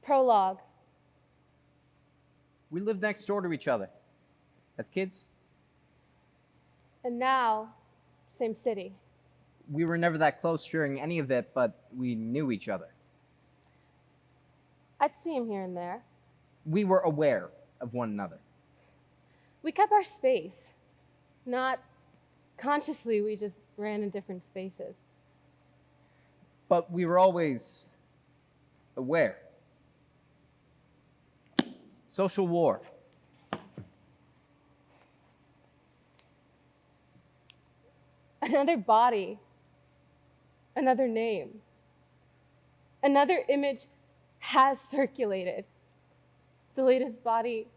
Prologue. We lived next door to each other. As kids, And now, same city. we were never that close during any of it, but we knew each other. I'd see him here and there. We were aware of one another. We kept our space. Not consciously, we just ran in different spaces. But we were always aware. Social war. Another body. Another name. Another image has circulated. The latest body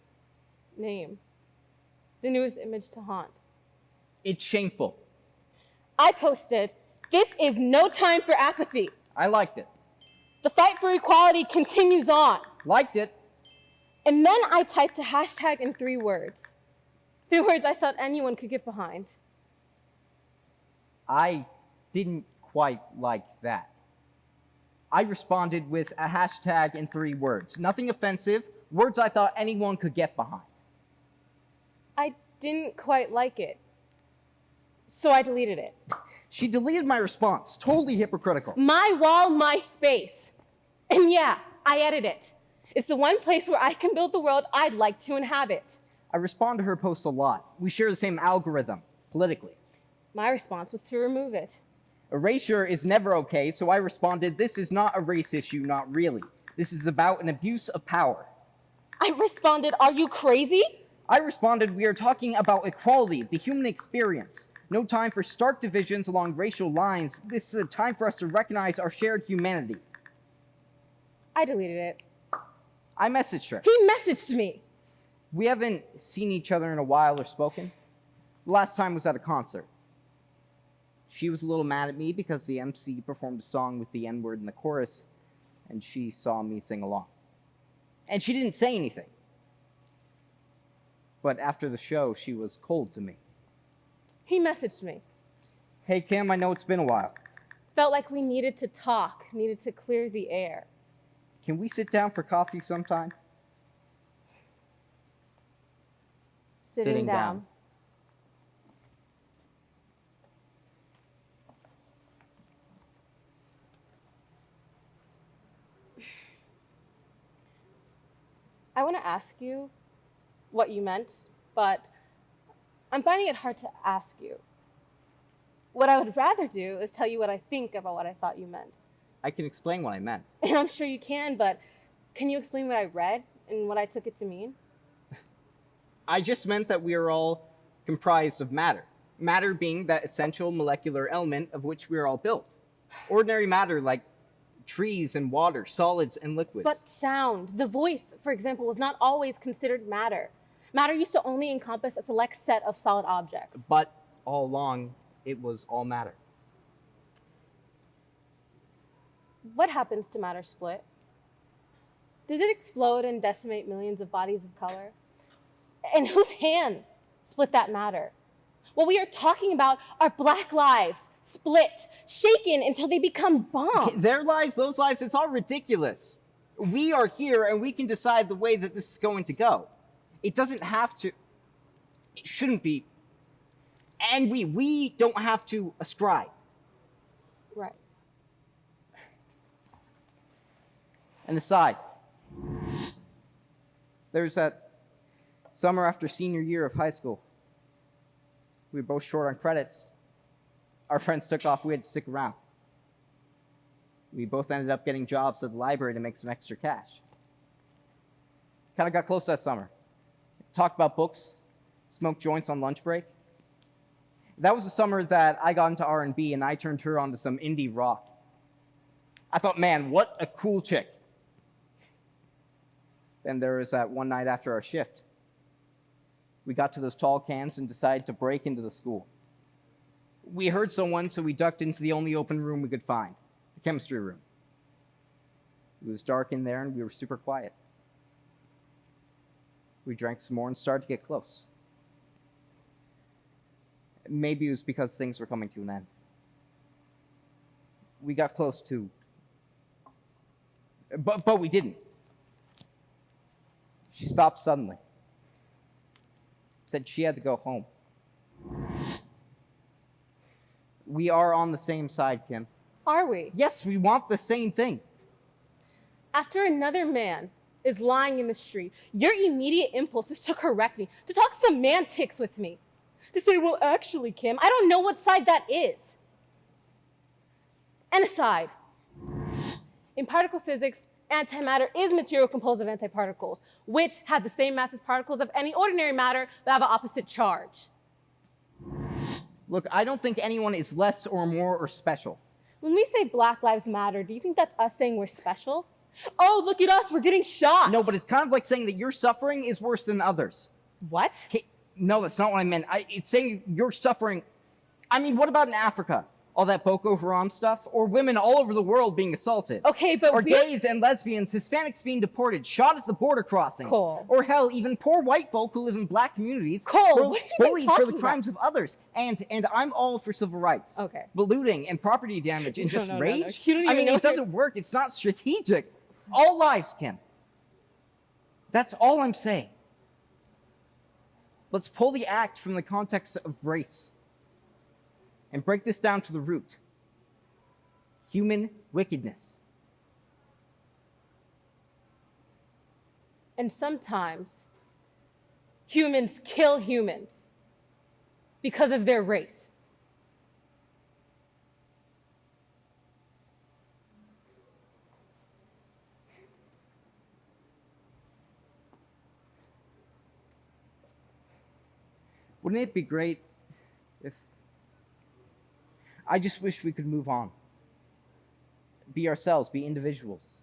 name. The newest image to haunt. It's shameful. I posted, "This is no time for apathy. I liked it. The fight for equality continues on." Liked it. And then I typed a hashtag in 3 words. 3 words I thought anyone could get behind. I didn't quite like that. I responded with a hashtag in 3 words. Nothing offensive, words I thought anyone could get behind. I didn't quite like it. So I deleted it. She deleted my response. Totally hypocritical. My wall, my space. And yeah, I edit it. It's the one place where I can build the world I'd like to inhabit. I respond to her posts a lot. We share the same algorithm, politically. My response was to remove it. Erasure is never okay, so I responded, "This is not a race issue, not really. This is about an abuse of power." I responded, "Are you crazy?" I responded, "We are talking about equality, the human experience. No time for stark divisions along racial lines. This is a time for us to recognize our shared humanity." I deleted it. I messaged her. He messaged me. We haven't seen each other in a while or spoken. The last time was at a concert. She was a little mad at me because the MC performed a song with the N-word in the chorus, and she saw me sing along. And she didn't say anything. But after the show, she was cold to me. He messaged me. "Hey, Kim, I know it's been a while. Felt like we needed to talk, needed to clear the air. Can we sit down for coffee sometime?" Sitting down. I want to ask you what you meant, but I'm finding it hard to ask you. What I would rather do is tell you what I think about what I thought you meant. I can explain what I meant. And I'm sure you can, but can you explain what I read and what I took it to mean? I just meant that we are all comprised of matter. Matter being that essential molecular element of which we are all built. Ordinary matter like trees and water, solids and liquids. But sound, the voice, for example, was not always considered matter. Matter used to only encompass a select set of solid objects. But all along, it was all matter. What happens to matter split? Does it explode and decimate millions of bodies of color? And whose hands split that matter? What we are talking about are Black lives, split, shaken until they become bombs. Their lives, those lives, it's all ridiculous. We are here and we can decide the way that this is going to go. It doesn't have to, it shouldn't be. And we don't have to ascribe. Right. And aside, there's that summer after senior year of high school. We were both short on credits. Our friends took off, we had to stick around. We both ended up getting jobs at the library to make some extra cash. Kind of got close that summer. Talked about books, smoked joints on lunch break. That was the summer that I got into R&B and I turned her on to some indie rock. I thought, man, what a cool chick. Then there was that one night after our shift. We got to those tall cans and decided to break into the school. We heard someone, so we ducked into the only open room we could find, the chemistry room. It was dark in there and we were super quiet. We drank some more and started to get close. Maybe it was because things were coming to an end. We got close to, but we didn't. She stopped suddenly. Said she had to go home. We are on the same side, Kim. Are we? Yes, we want the same thing. After another man is lying in the street, your immediate impulse is to correct me, to talk semantics with me, to say, well, actually, Kim, I don't know what side that is. And aside, in particle physics, antimatter is material composed of antiparticles, which have the same mass as particles of any ordinary matter but have an opposite charge. Look, I don't think anyone is less or more or special. When we say Black Lives Matter, do you think that's us saying we're special? Oh, look at us, we're getting shot. No, but it's kind of like saying that your suffering is worse than others. What? Okay, no, that's not what I meant. It's saying your suffering. I mean, what about in Africa? All that Boko Haram stuff? Or women all over the world being assaulted? Okay, but Or gays and lesbians, Hispanics being deported, shot at the border crossings. Cole. Or hell, even poor white folk who live in black communities Cole, were what are you bullied for the talking crimes of others. And I'm all for civil rights. Okay. But looting and property damage and No, just no, no, rage? no. You don't I even mean, know it doesn't work. It's not strategic. All lives, Kim. That's all I'm saying. Let's pull the act from the context of race and break this down to the root. Human wickedness. And sometimes humans kill humans because of their race. Wouldn't it be great if... I just wish we could move on. Be ourselves, be individuals.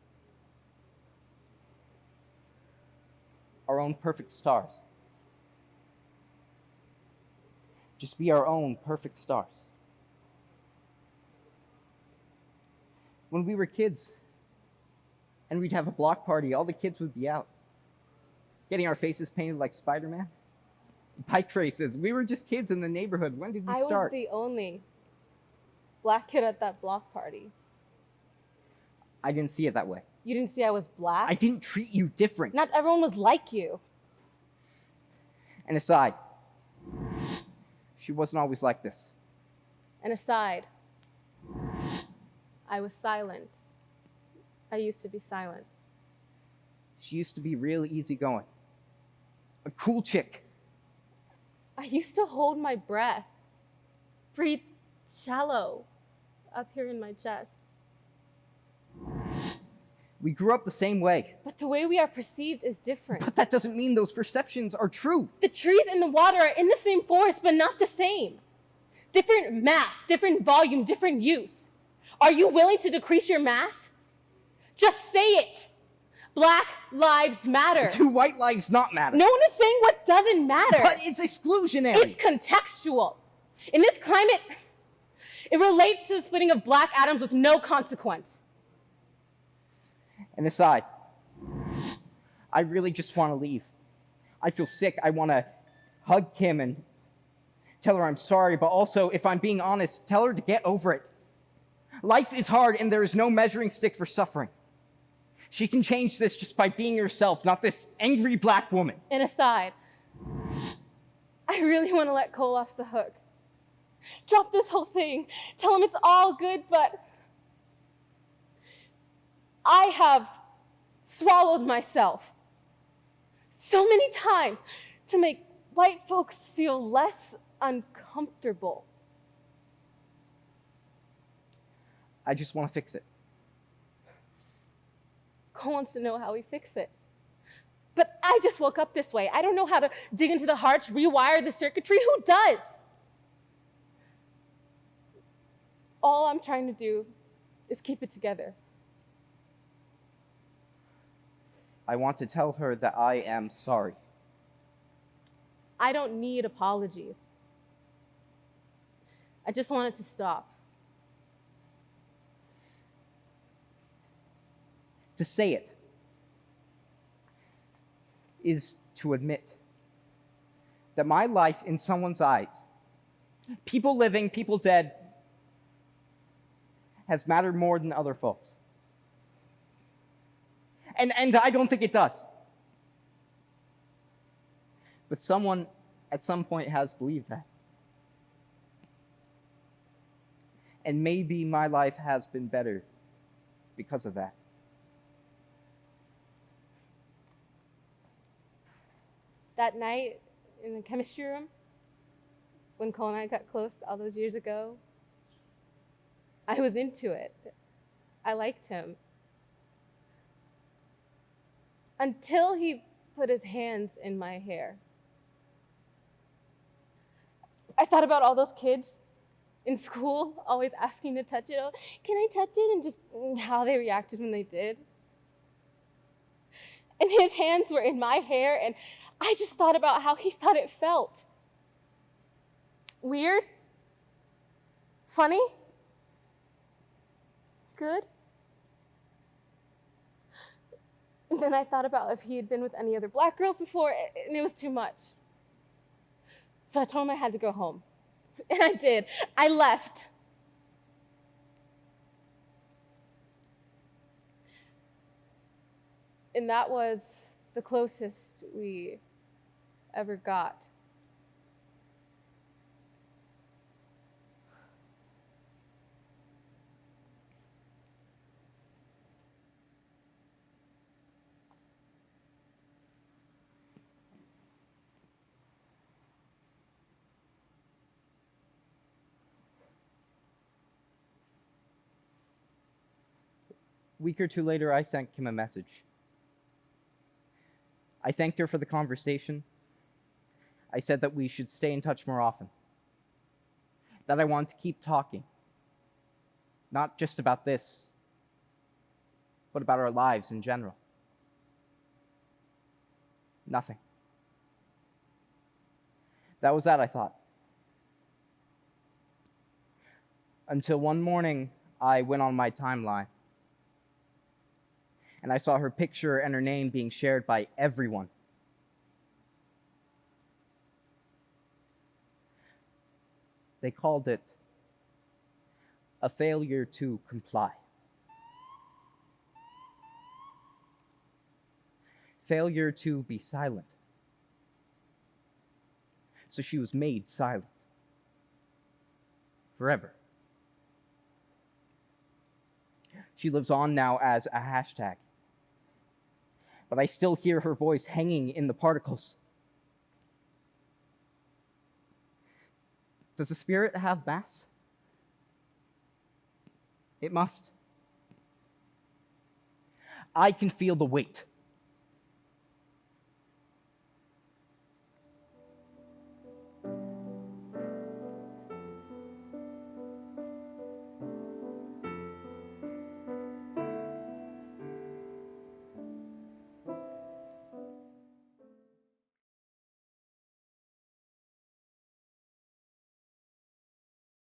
Our own perfect stars. Just be our own perfect stars. When we were kids and we'd have a block party, all the kids would be out, getting our faces painted like Spider-Man. Bike races. We were just kids in the neighborhood. When did we I start? was the only black kid at that block party. I didn't see it that way. You didn't see I was black? I didn't treat you different. Not everyone was like you. And aside, she wasn't always like this. And aside, I was silent. I used to be silent. She used to be real easygoing. A cool chick. I used to hold my breath, breathe shallow up here in my chest. We grew up the same way. But the way we are perceived is different. But that doesn't mean those perceptions are true. The trees and the water are in the same forest, but not the same. Different mass, different volume, different use. Are you willing to decrease your mass? Just say it. Black lives matter. Do white lives not matter? No one is saying what doesn't matter. But it's exclusionary. It's contextual. In this climate, it relates to the splitting of black atoms with no consequence. And aside, I really just want to leave. I feel sick. I want to hug Kim and tell her I'm sorry, but also, if I'm being honest, tell her to get over it. Life is hard and there is no measuring stick for suffering. She can change this just by being herself, not this angry black woman. And aside, I really want to let Cole off the hook. Drop this whole thing. Tell him it's all good, but I have swallowed myself so many times to make white folks feel less uncomfortable. I just want to fix it. Cole wants to know how we fix it. But I just woke up this way. I don't know how to dig into the hearts, rewire the circuitry. Who does? All I'm trying to do is keep it together. I want to tell her that I am sorry. I don't need apologies. I just want it to stop. To say it is to admit that my life in someone's eyes, people living, people dead, has mattered more than other folks. And I don't think it does. But someone at some point has believed that. And maybe my life has been better because of that. That night in the chemistry room, when Cole and I got close all those years ago, I was into it. I liked him. Until he put his hands in my hair. I thought about all those kids in school always asking to touch it. Oh, can I touch it? And just how they reacted when they did. And his hands were in my hair, and I just thought about how he thought it felt. Weird? Funny? Good? And then I thought about if he had been with any other black girls before, and it was too much. So I told him I had to go home. And I did. I left. And that was the closest we ever got. A week or two later, I sent Kim a message. I thanked her for the conversation. I said that we should stay in touch more often. That I wanted to keep talking. Not just about this, but about our lives in general. Nothing. That was that, I thought. Until one morning, I went on my timeline. And I saw her picture and her name being shared by everyone. They called it a failure to comply. Failure to be silent. So she was made silent. Forever. She lives on now as a hashtag. But I still hear her voice hanging in the particles. Does the spirit have mass? It must. I can feel the weight.